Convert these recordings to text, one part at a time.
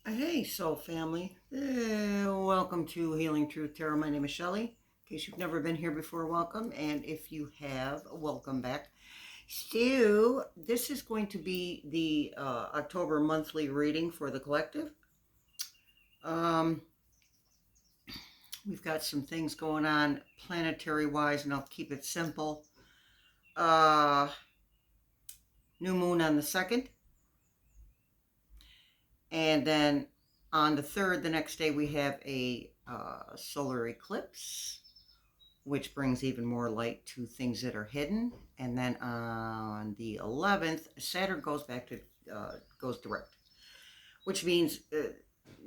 Hey, soul family. Welcome to Healing Truth Tarot. My name is Shelley. In case you've never been here before, welcome. And if you have, welcome back. So, this is going to be the October monthly reading for the collective. Um, we've got some things going on planetary wise, and I'll keep it simple. Uh, New moon on the 2nd. And then on the 3rd, the next day, we have a solar eclipse, which brings even more light to things that are hidden. And then on the 11th, Saturn goes back to goes direct, which means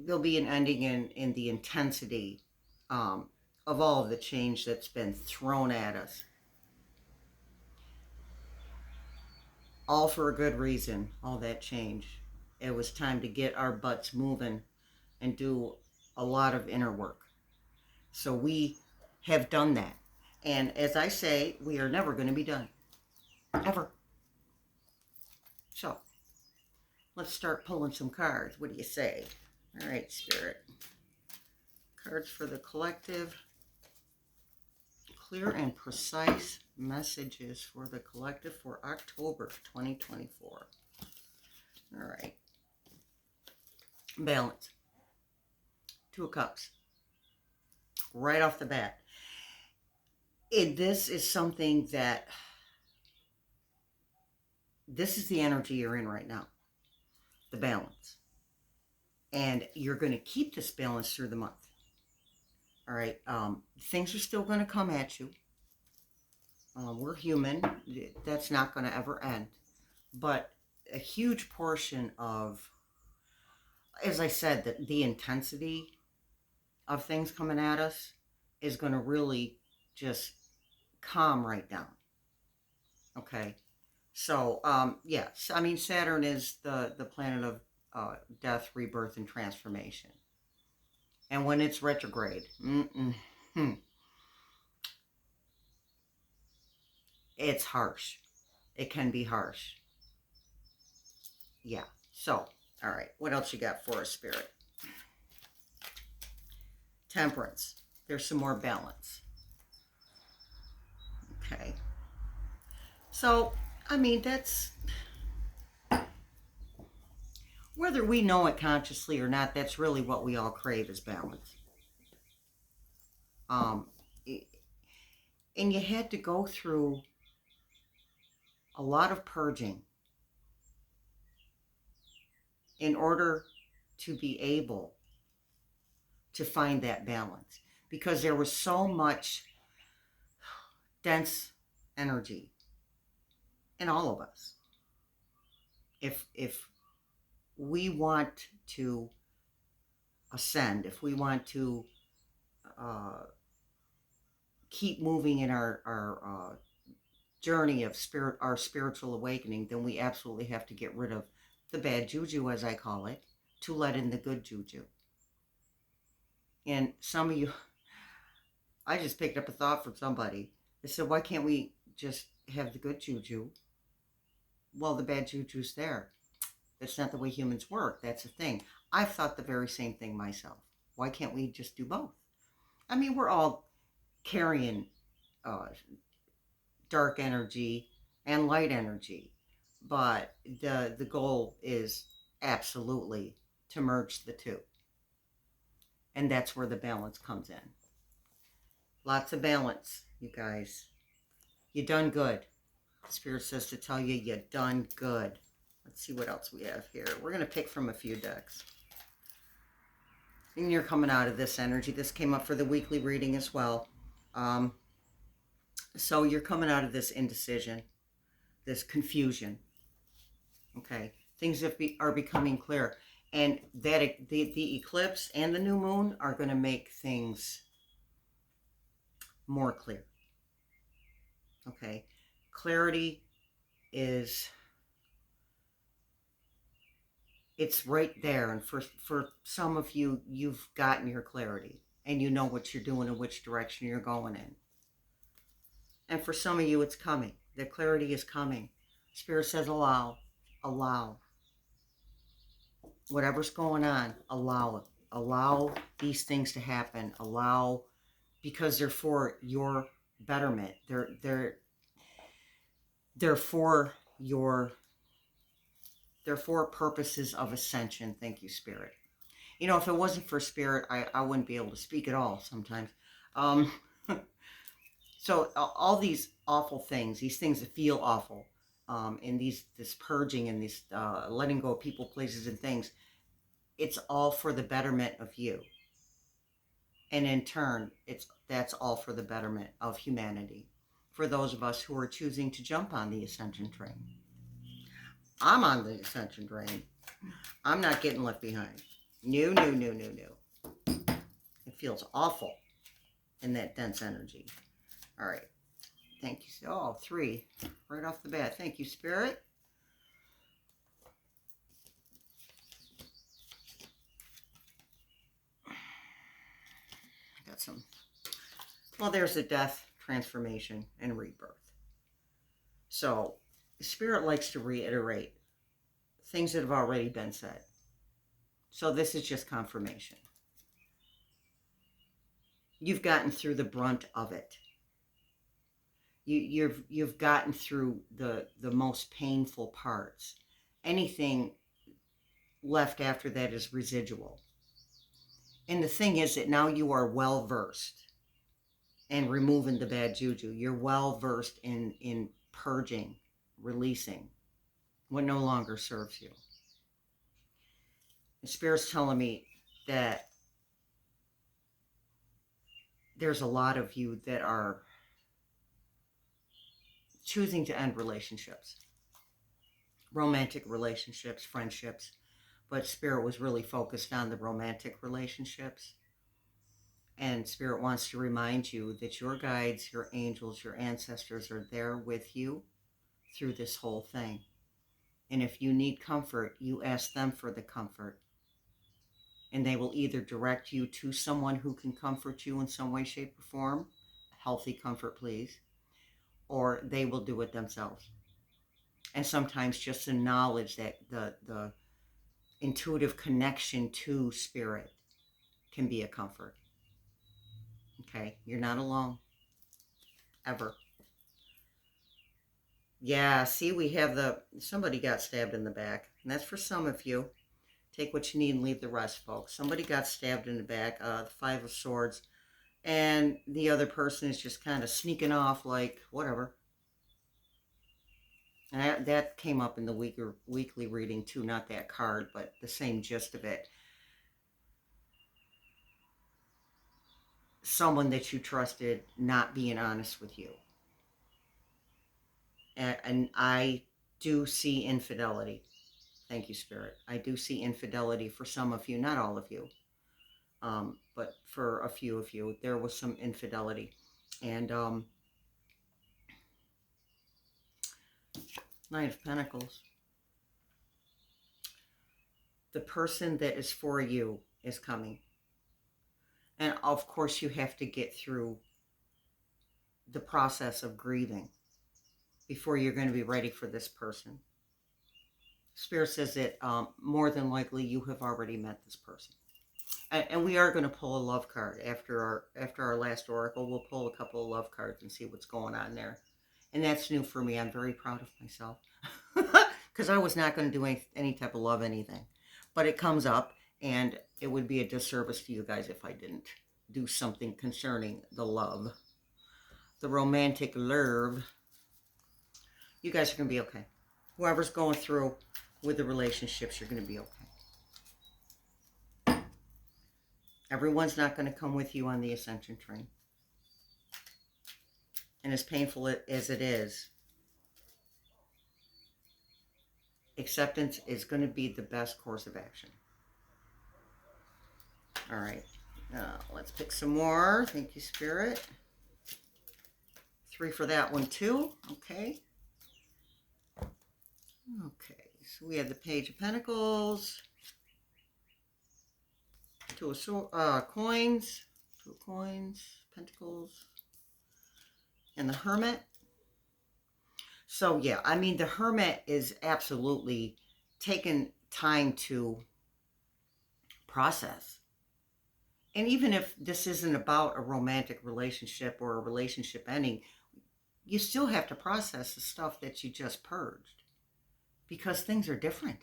there'll be an ending in the intensity of all of the change that's been thrown at us, all for a good reason. All that change. It was time to get our butts moving and do a lot of inner work. So we have done that. And as I say, we are never going to be done. Ever. So let's start pulling some cards. What do you say? All right, Spirit. Cards for the collective. Clear and precise messages for the collective for October 2024. All right. Balance. Two of Cups. Right off the bat. This is something that, this is the energy you're in right now. The balance. And you're going to keep this balance through the month. All right. Things are still going to come at you. We're human. That's not going to ever end. But a huge portion of, as I said, the intensity of things coming at us is going to really just calm right down. Okay. So, yes, I mean, Saturn is the planet of death, rebirth, and transformation. And when it's retrograde, it's harsh. It can be harsh. Yeah. So, all right. What else you got for us, Spirit? Temperance. There's some more balance. Okay. So, I mean, that's, whether we know it consciously or not, that's really what we all crave is balance. Um, and you had to go through a lot of purging in order to be able to find that balance, because there was so much dense energy in all of us. If we want to ascend, if we want to uh, keep moving in our journey of spirit, our spiritual awakening, then we absolutely have to get rid of the bad juju, as I call it, to let in the good juju. And some of you, I just picked up a thought from somebody. They said, why can't we just have the good juju? Well, the bad juju's there. That's not the way humans work. That's the thing. I've thought the very same thing myself. Why can't we just do both? I mean, we're all carrying uh, dark energy and light energy, but the goal is absolutely to merge the two, and that's where the balance comes in. Lots of balance, you guys. You done good. Spirit says to tell you, you done good. Let's see what else we have here. We're going to pick from a few decks. And you're coming out of this energy. This came up for the weekly reading as well. So you're coming out of this indecision, this confusion. Okay, things are becoming clear, and that the eclipse and the new moon are going to make things more clear. Okay, clarity is, it's right there, and for some of you, you've gotten your clarity and you know what you're doing and which direction you're going in. And for some of you, it's coming. The clarity is coming. Spirit says allow, allow. Whatever's going on, allow it. Allow these things to happen. Allow, because they're for your betterment. They're for your, they're for purposes of ascension. Thank you, Spirit. You know, if it wasn't for Spirit, I wouldn't be able to speak at all sometimes. Um, so all these awful things, these things that feel awful, and this purging and this letting go of people, places, and things, it's all for the betterment of you. And in turn, that's all for the betterment of humanity. For those of us who are choosing to jump on the ascension train. I'm on the ascension train. I'm not getting left behind. No, no, no, no, no. It feels awful in that dense energy. All right. Thank you. Oh, 3 right off the bat. Thank you, Spirit. I got some. Well, there's the death, transformation, and rebirth. So, Spirit likes to reiterate things that have already been said. So this is just confirmation. You've gotten through the brunt of it. You've gotten through the most painful parts. Anything left after that is residual. And the thing is that now you are well versed in removing the bad juju. You're well versed in purging, releasing what no longer serves you. And Spirit's telling me that there's a lot of you that are choosing to end relationships, romantic relationships, friendships, but Spirit was really focused on the romantic relationships. And Spirit wants to remind you that your guides, your angels, your ancestors are there with you through this whole thing. And if you need comfort, you ask them for the comfort. And they will either direct you to someone who can comfort you in some way, shape, or form, healthy comfort, please, or they will do it themselves. And sometimes just the knowledge that the intuitive connection to Spirit can be a comfort. Okay, you're not alone, ever. Yeah, see, we have somebody got stabbed in the back, and that's for some of you. Take what you need and leave the rest, folks. Somebody got stabbed in the back, the 5 of Swords, and the other person is just kind of sneaking off like, whatever. And that came up in the weekly reading too, not that card, but the same gist of it. Someone that you trusted not being honest with you. And I do see infidelity. Thank you, Spirit. I do see infidelity for some of you, not all of you, but for a few of you, there was some infidelity. And Knight of Pentacles. The person that is for you is coming. And of course, you have to get through the process of grieving before you're going to be ready for this person. Spirit says that more than likely you have already met this person. And we are going to pull a love card after our last oracle. We'll pull a couple of love cards and see what's going on there. And that's new for me. I'm very proud of myself. Because I was not going to do any type of love anything. But it comes up, and it would be a disservice to you guys if I didn't do something concerning the love. The romantic love. You guys are going to be okay. Whoever's going through with the relationships, you're going to be okay. Everyone's not going to come with you on the ascension train. And as painful as it is, acceptance is going to be the best course of action. All right. Let's pick some more. Thank you, Spirit. 3 for that one, too. Okay. Okay. So we have the Page of Pentacles. 2 of coins. 2 of coins. Pentacles. And the Hermit. So, yeah, I mean, the Hermit is absolutely taking time to process. And even if this isn't about a romantic relationship or a relationship ending, you still have to process the stuff that you just purged, because things are different.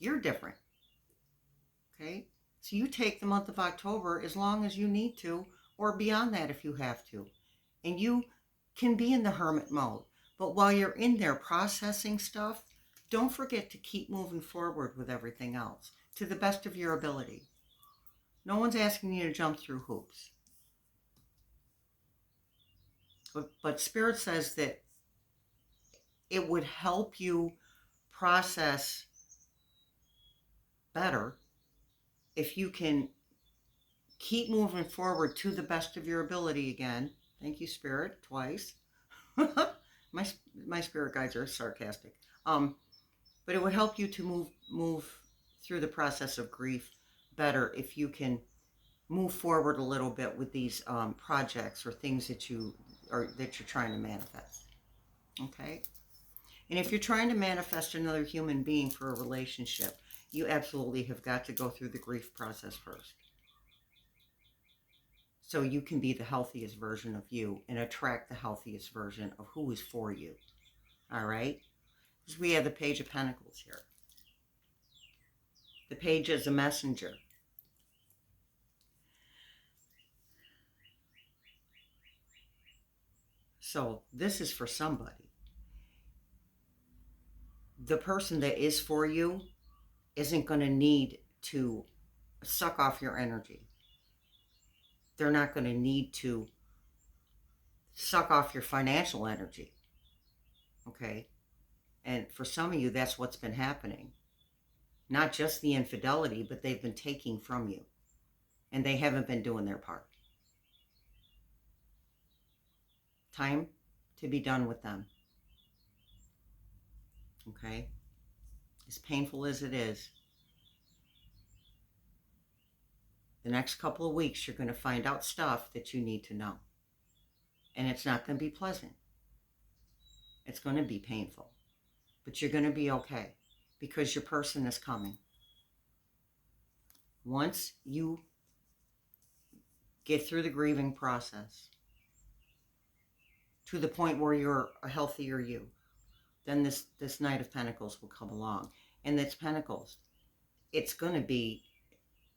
You're different. Okay? So you take the month of October as long as you need to, or beyond that if you have to. And you can be in the hermit mode. But while you're in there processing stuff, don't forget to keep moving forward with everything else to the best of your ability. No one's asking you to jump through hoops. But Spirit says that it would help you process better if you can keep moving forward to the best of your ability again. Thank you, Spirit, twice. my spirit guides are sarcastic. But it would help you to move through the process of grief better if you can move forward a little bit with these projects or things that you're trying to manifest. Okay? And if you're trying to manifest another human being for a relationship, you absolutely have got to go through the grief process first, so you can be the healthiest version of you and attract the healthiest version of who is for you. All right? Because we have the Page of Pentacles here. The Page is a messenger. So this is for somebody. The person that is for you isn't going to need to suck off your energy. They're not going to need to suck off your financial energy. Okay? And for some of you, that's what's been happening. Not just the infidelity, but they've been taking from you. And they haven't been doing their part. Time to be done with them. Okay? As painful as it is, the next couple of weeks, you're going to find out stuff that you need to know. And it's not going to be pleasant. It's going to be painful. But you're going to be okay, because your person is coming. Once you get through the grieving process to the point where you're a healthier you, then this Knight of Pentacles will come along. And it's Pentacles. It's going to be,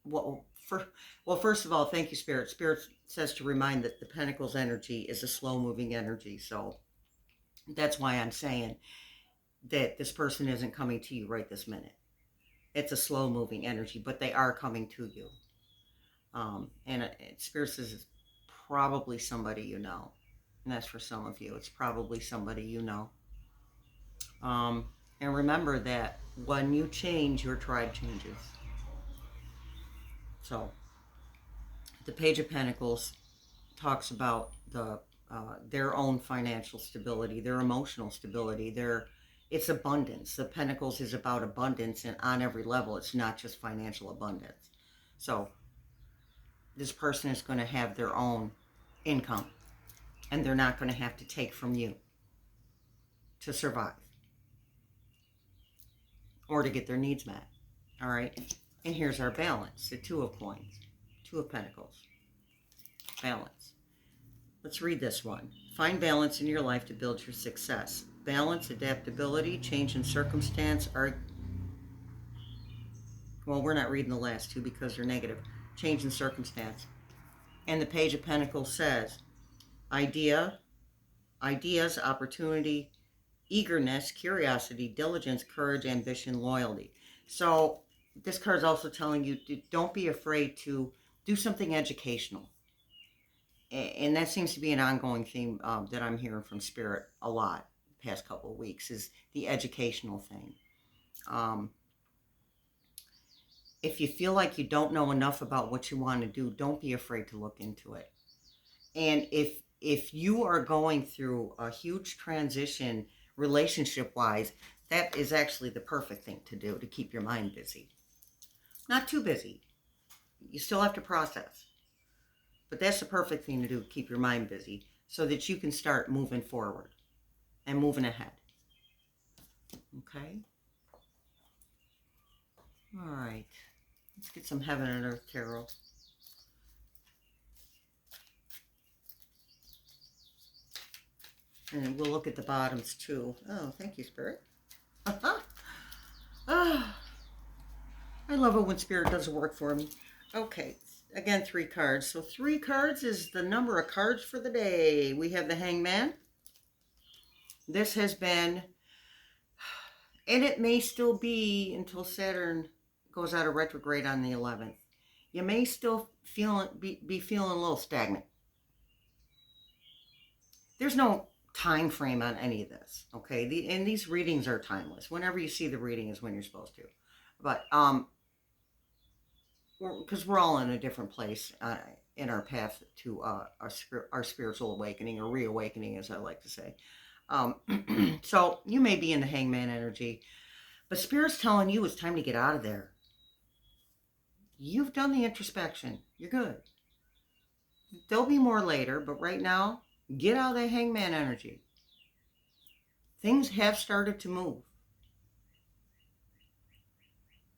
well, first of all, thank you, Spirit. Spirit says to remind that the Pentacles energy is a slow-moving energy. So that's why I'm saying that this person isn't coming to you right this minute. It's a slow-moving energy, but they are coming to you. And Spirit says it's probably somebody you know. And that's for some of you. It's probably somebody you know. And remember that when you change, your tribe changes. So, the Page of Pentacles talks about their own financial stability, their emotional stability, it's abundance. The Pentacles is about abundance, and on every level, it's not just financial abundance. So, this person is going to have their own income, and they're not going to have to take from you to survive or to get their needs met. All right? And here's our balance, the Two of Coins, Two of Pentacles. Balance. Let's read this one. Find balance in your life to build your success. Balance, adaptability, change in circumstance are... Well, we're not reading the last two because they're negative. Change in circumstance. And the Page of Pentacles says, ideas, opportunity, eagerness, curiosity, diligence, courage, ambition, loyalty. So this card is also telling you, don't be afraid to do something educational. And that seems to be an ongoing theme that I'm hearing from Spirit a lot the past couple of weeks, is the educational thing. If you feel like you don't know enough about what you want to do, don't be afraid to look into it. And if you are going through a huge transition relationship-wise, that is actually the perfect thing to do to keep your mind busy. Not too busy. You still have to process. But that's the perfect thing to do, keep your mind busy, so that you can start moving forward and moving ahead. Okay? All right. Let's get some Heaven and Earth Tarot. And we'll look at the bottoms too. Oh, thank you, Spirit. Ah, I love it when Spirit does work for me. Okay, again, 3 cards. So 3 cards is the number of cards for the day. We have the Hangman. This has been, and it may still be until Saturn goes out of retrograde on the 11th. You may still be feeling a little stagnant. There's no time frame on any of this, okay? And these readings are timeless. Whenever you see the reading is when you're supposed to. But because we're all in a different place in our path to our spiritual awakening, or reawakening, as I like to say. So you may be in the Hangman energy, but Spirit's telling you it's time to get out of there. You've done the introspection. You're good. There'll be more later, but right now, get out of that Hangman energy. Things have started to move.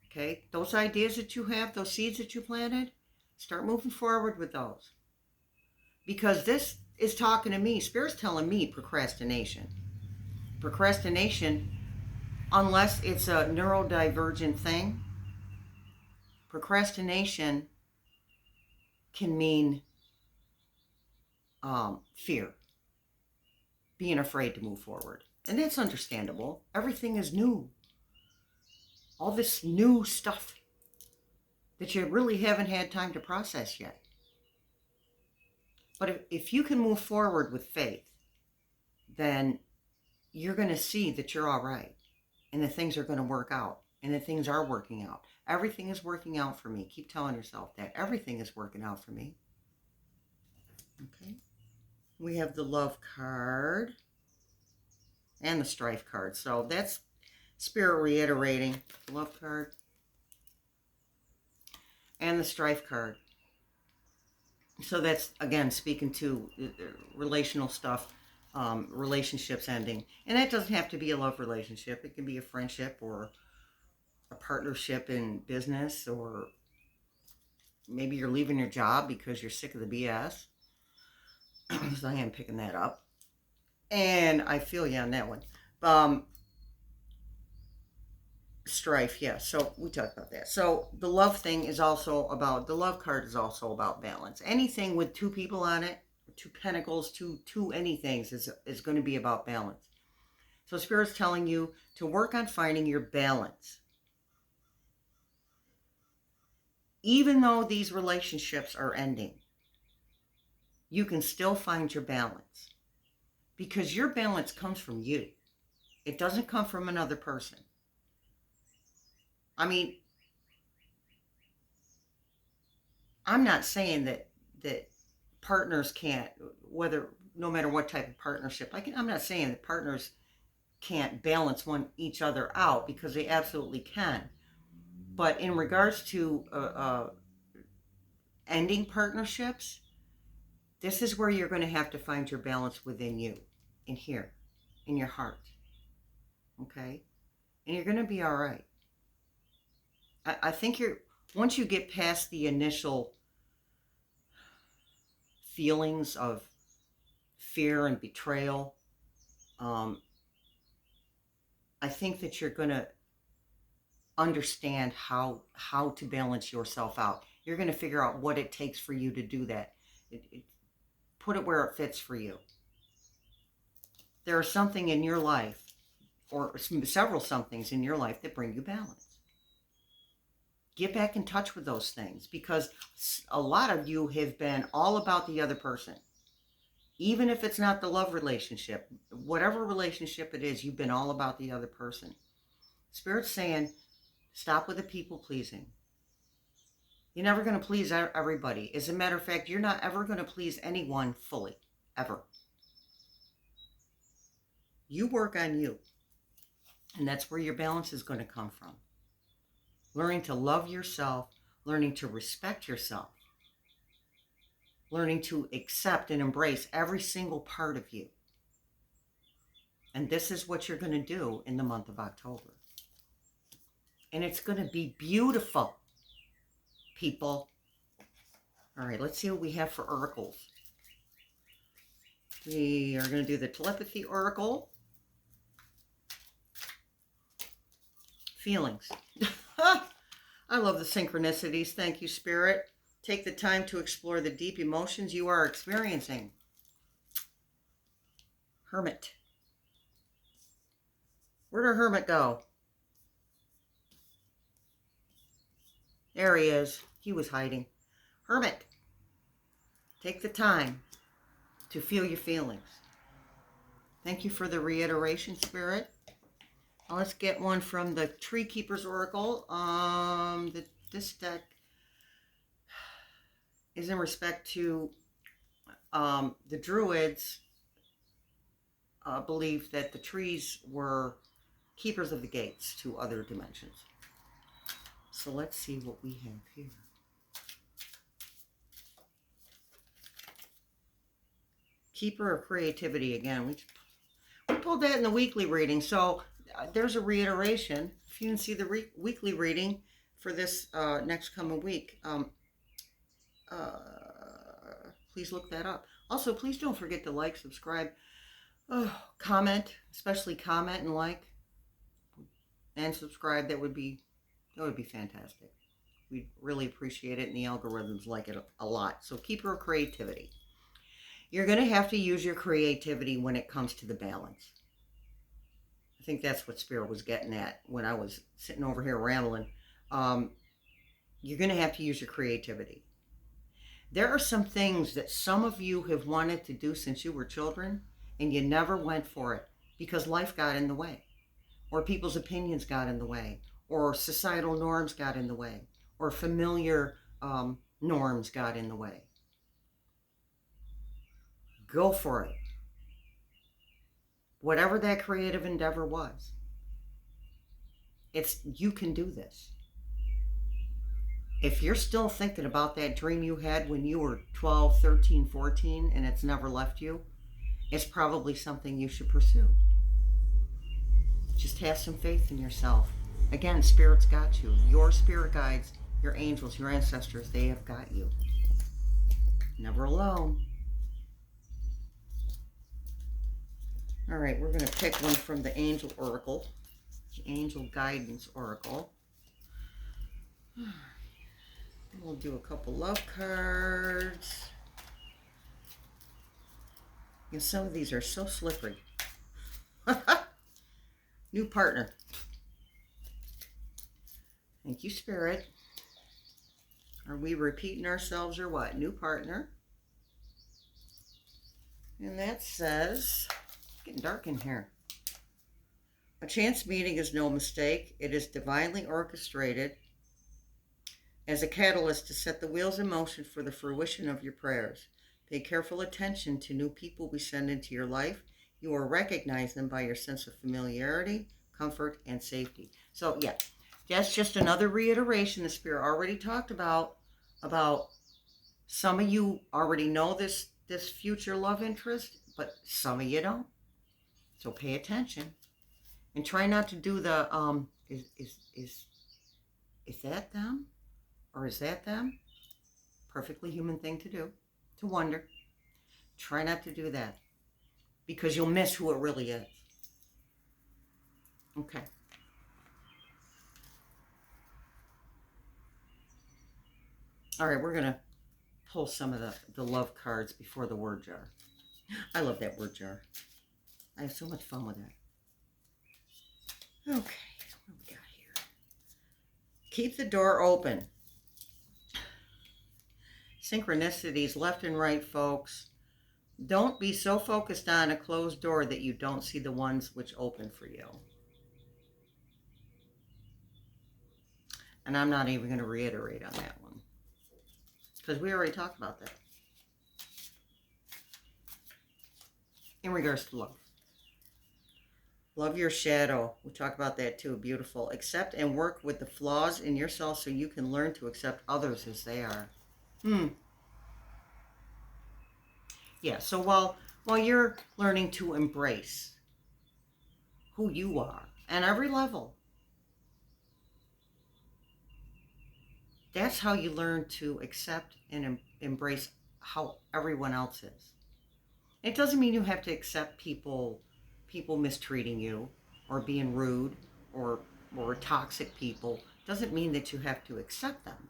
Okay? Those ideas that you have, those seeds that you planted, start moving forward with those. Because this is talking to me. Spirit's telling me procrastination. Procrastination, unless it's a neurodivergent thing, procrastination can mean fear. Being afraid to move forward. And that's understandable. Everything is new. All this new stuff that you really haven't had time to process yet. But if you can move forward with faith, then you're going to see that you're all right. And that things are going to work out. And that things are working out. Everything is working out for me. Keep telling yourself that. Everything is working out for me. Okay. We have the Love card. And the Strife card. So that's Spirit reiterating. Love card. And the Strife card. So that's, again, speaking to relational stuff, relationships ending. And that doesn't have to be a love relationship. It can be a friendship or a partnership in business, or maybe you're leaving your job because you're sick of the BS. So I am picking that up. And I feel you on that one. Strife, yeah. So we talked about that. So the love thing is also about, the love card is also about balance. Anything with 2 people on it, 2 pentacles, two anythings is going to be about balance. So Spirit's telling you to work on finding your balance. Even though these relationships are ending, you can still find your balance. Because your balance comes from you. It doesn't come from another person. I mean, I'm not saying that partners can't, no matter what type of partnership, I'm not saying that partners can't balance each other out, because they absolutely can. But in regards to ending partnerships, this is where you're going to have to find your balance within you, in here, in your heart. Okay? And you're going to be all right. I think once you get past the initial feelings of fear and betrayal, I think that you're going to understand how to balance yourself out. You're going to figure out what it takes for you to do that. Put it where it fits for you. There is something in your life, or several somethings in your life, that bring you balance. Get back in touch with those things, because a lot of you have been all about the other person. Even if it's not the love relationship, whatever relationship it is, you've been all about the other person. Spirit's saying, stop with the people pleasing. You're never going to please everybody. As a matter of fact, you're not ever going to please anyone fully, ever. You work on you. And that's where your balance is going to come from. Learning to love yourself, learning to respect yourself, learning to accept and embrace every single part of you. And this is what you're going to do in the month of October. And it's going to be beautiful. people. All right, let's see what we have for oracles. We are going to do the telepathy oracle. Feelings. I love the synchronicities. Thank you, Spirit. Take the time to explore the deep emotions you are experiencing. Hermit. Where'd our hermit go? There he is. He was hiding. Hermit. Take the time to feel your feelings. Thank you for the reiteration, Spirit. Now let's get one from the Tree Keeper's Oracle. This deck is in respect to the Druids believed that the trees were keepers of the gates to other dimensions. So let's see what we have here. Keeper of creativity again. We pulled that in the weekly reading. So there's a reiteration. If you can see the weekly reading for this next coming week, please look that up. Also, please don't forget to like, subscribe, comment, especially comment and like, and subscribe. That would be fantastic. We'd really appreciate it, and the algorithms like it a lot. So keeper of creativity. You're going to have to use your creativity when it comes to the balance. I think that's what Spirit was getting at when I was sitting over here rambling. You're going to have to use your creativity. There are some things that some of you have wanted to do since you were children, and you never went for it because life got in the way, or people's opinions got in the way, or societal norms got in the way, or familiar norms got in the way. Go for it. Whatever that creative endeavor was. You can do this. If you're still thinking about that dream you had when you were 12, 13, 14, and it's never left you, it's probably something you should pursue. Just have some faith in yourself. Again, Spirit's got you. Your spirit guides, your angels, your ancestors, they have got you. Never alone. All right, we're going to pick one from the Angel Oracle, the Angel Guidance Oracle. We'll do a couple love cards. And some of these are so slippery. New partner. Thank you, Spirit. Are we repeating ourselves or what? New partner. And that says... Getting dark in here. A chance meeting is no mistake. It is divinely orchestrated as a catalyst to set the wheels in motion for the fruition of your prayers. Pay careful attention to new people we send into your life. You will recognize them by your sense of familiarity, comfort, and safety. So, yeah, that's just another reiteration the Spirit already talked about some of you already know this future love interest, but some of you don't. So pay attention and try not to do the, is that them or is that them? Perfectly human thing to do, to wonder. Try not to do that because you'll miss who it really is. Okay. All right, we're going to pull some of the love cards before the word jar. I love that word jar. I have so much fun with that. Okay, what do we got here? Keep the door open. Synchronicities left and right, folks. Don't be so focused on a closed door that you don't see the ones which open for you. And I'm not even going to reiterate on that one, because we already talked about that. In regards to love. Love your shadow. We talk about that too. Beautiful. Accept and work with the flaws in yourself so you can learn to accept others as they are. Yeah, so while you're learning to embrace who you are, and every level, That's how you learn to accept and embrace how everyone else is. It doesn't mean you have to accept people mistreating you or being rude or toxic people. It doesn't mean that you have to accept them.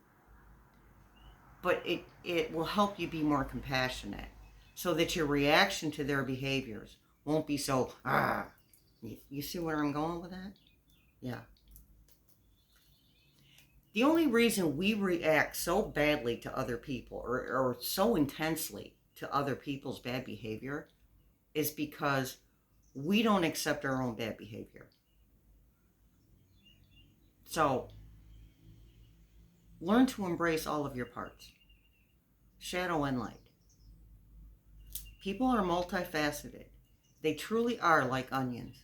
But it will help you be more compassionate so that your reaction to their behaviors won't be so, ah. You see where I'm going with that? Yeah. The only reason we react so badly to other people or so intensely to other people's bad behavior is because we don't accept our own bad behavior. So learn to embrace all of your parts, shadow and light. People are multifaceted. They truly are like onions.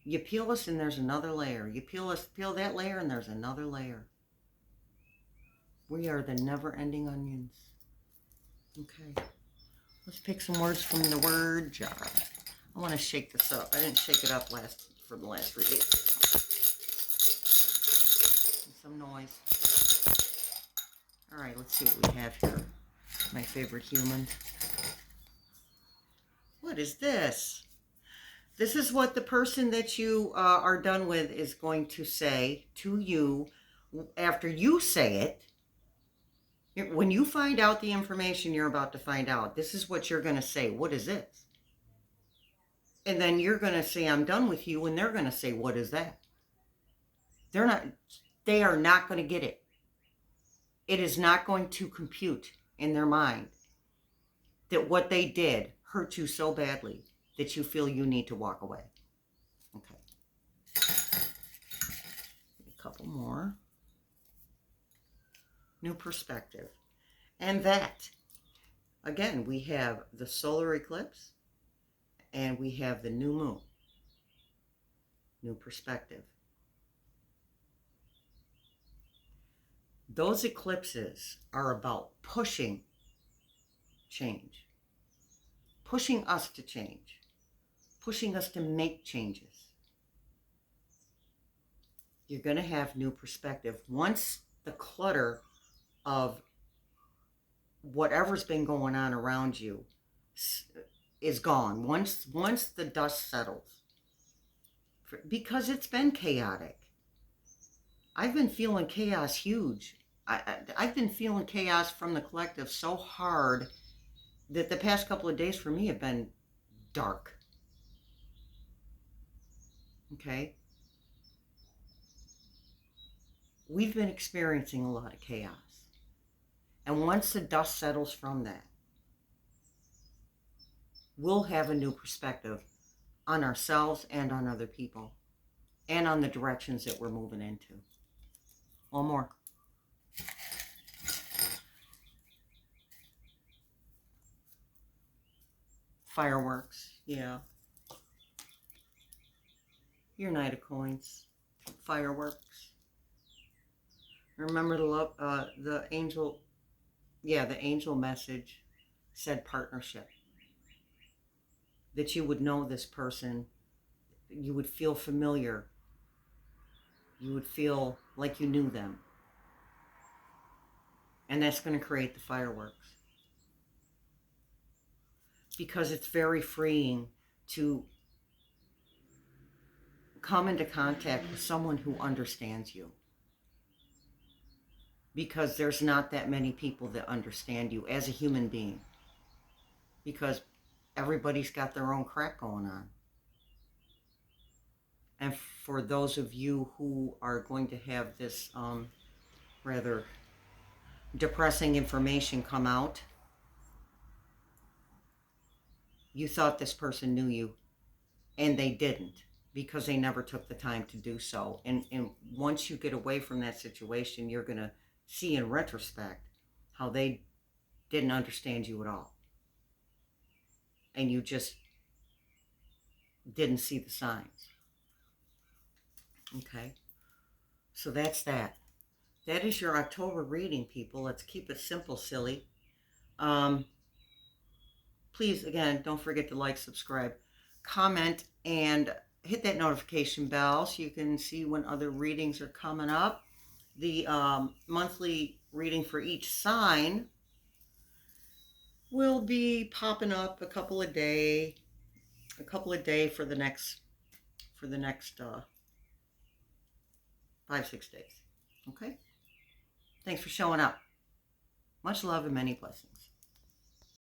You peel us and there's another layer. You peel that layer and there's another layer. We are the never-ending onions. Okay. Let's pick some words from the word jar. I want to shake this up. I didn't shake it up for the last reading. Some noise. All right, let's see what we have here. My favorite human. What is this? This is what the person that you are done with is going to say to you after you say it. When you find out the information you're about to find out, this is what you're going to say. What is this? And then you're going to say, I'm done with you. And they're going to say, what is that? They are not going to get it. It is not going to compute in their mind that what they did hurt you so badly that you feel you need to walk away. Okay. A couple more. New perspective. And that, again, we have the solar eclipse and we have the new moon. New perspective. Those eclipses are about pushing change, pushing us to change, pushing us to make changes. You're going to have new perspective. Once the clutter of whatever's been going on around you is gone, once the dust settles, because it's been chaotic. I've been feeling chaos huge. I've been feeling chaos from the collective so hard that the past couple of days for me have been dark. Okay? We've been experiencing a lot of chaos. And once the dust settles from that, we'll have a new perspective on ourselves and on other people and on the directions that we're moving into. One more. Fireworks, yeah. Your Knight of Coins. Fireworks. Remember the angel, the angel message said partnership. That you would know this person, you would feel familiar, you would feel like you knew them. And that's going to create the fireworks. Because it's very freeing to come into contact with someone who understands you. Because there's not that many people that understand you as a human being. Because everybody's got their own crap going on. And for those of you who are going to have this rather depressing information come out, you thought this person knew you, and they didn't, because they never took the time to do so. And once you get away from that situation, you're going to see in retrospect how they didn't understand you at all. And you just didn't see the signs. Okay? So that's that. That is your October reading, people. Let's keep it simple, silly. Please, again, don't forget to like, subscribe, comment, and hit that notification bell so you can see when other readings are coming up. The monthly reading for each sign will be popping up a couple a day for the next 5-6 days. Okay. Thanks for showing up. Much love and many blessings.